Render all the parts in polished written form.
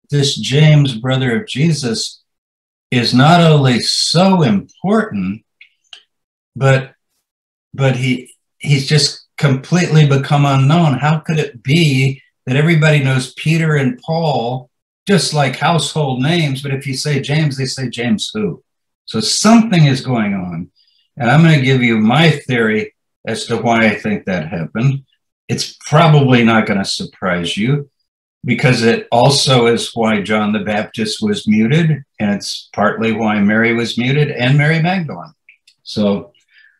this James, brother of Jesus, is not only so important, but he's just completely become unknown. How could it be that everybody knows Peter and Paul just like household names, but if you say James, they say James who? So something is going on. And I'm going to give you my theory as to why I think that happened. It's probably not going to surprise you, because it also is why John the Baptist was muted, and it's partly why Mary was muted, and Mary Magdalene. So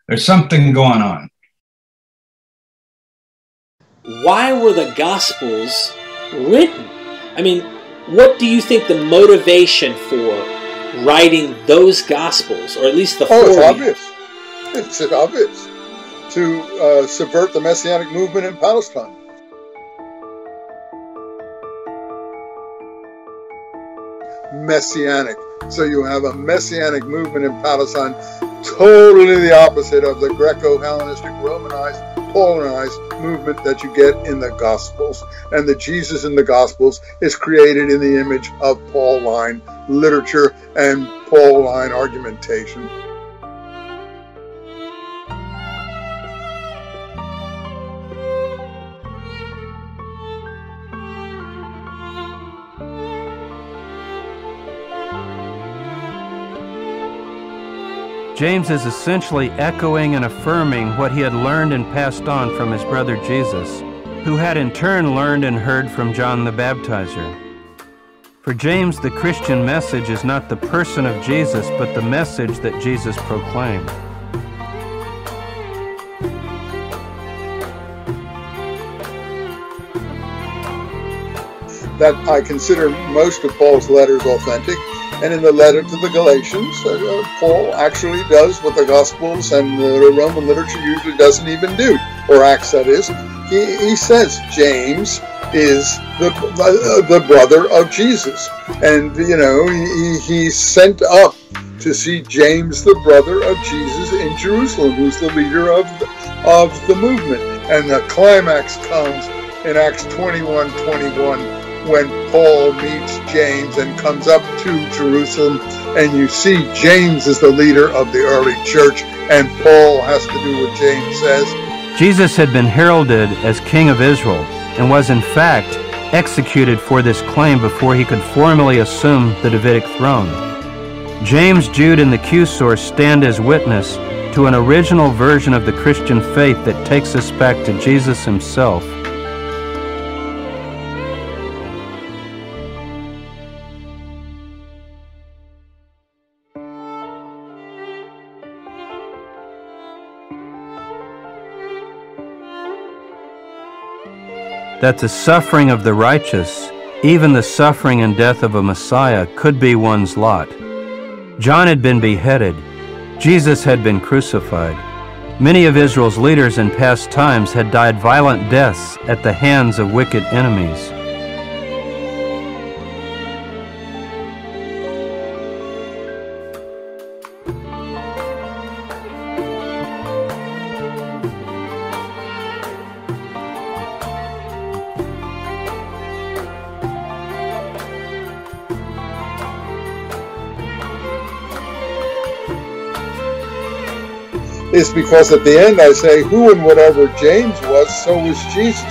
there's something going on. Why were the Gospels written? I mean, what do you think the motivation for writing those Gospels, or at least the 40? It's obvious. It's obvious. To subvert the Messianic movement in Palestine. Messianic. So you have a Messianic movement in Palestine, totally the opposite of the Greco-Hellenistic, Romanized, Paulinized movement that you get in the Gospels. And the Jesus in the Gospels is created in the image of Pauline literature and Pauline argumentation. James is essentially echoing and affirming what he had learned and passed on from his brother Jesus, who had in turn learned and heard from John the Baptizer. For James, the Christian message is not the person of Jesus, but the message that Jesus proclaimed. That I consider most of Paul's letters authentic. And in the letter to the Galatians, Paul actually does what the Gospels and the Roman literature usually doesn't even do, or Acts, that is. He says James is the brother of Jesus. And, you know, he's sent up to see James, the brother of Jesus, in Jerusalem, who's the leader of the movement. And the climax comes in Acts 21:21. When Paul meets James and comes up to Jerusalem, and you see James is the leader of the early church, and Paul has to do what James says. Jesus had been heralded as King of Israel and was in fact executed for this claim before he could formally assume the Davidic throne. James, Jude, and the Q source stand as witness to an original version of the Christian faith that takes us back to Jesus himself. That the suffering of the righteous, even the suffering and death of a Messiah, could be one's lot. John had been beheaded. Jesus had been crucified. Many of Israel's leaders in past times had died violent deaths at the hands of wicked enemies. Is because at the end I say, who and whatever James was, so was Jesus.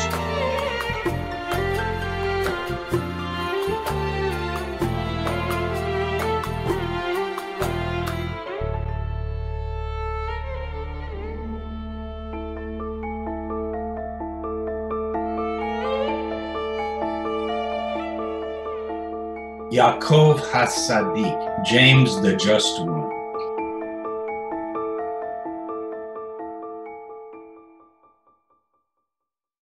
Yaakov HaSadik, James the Just One.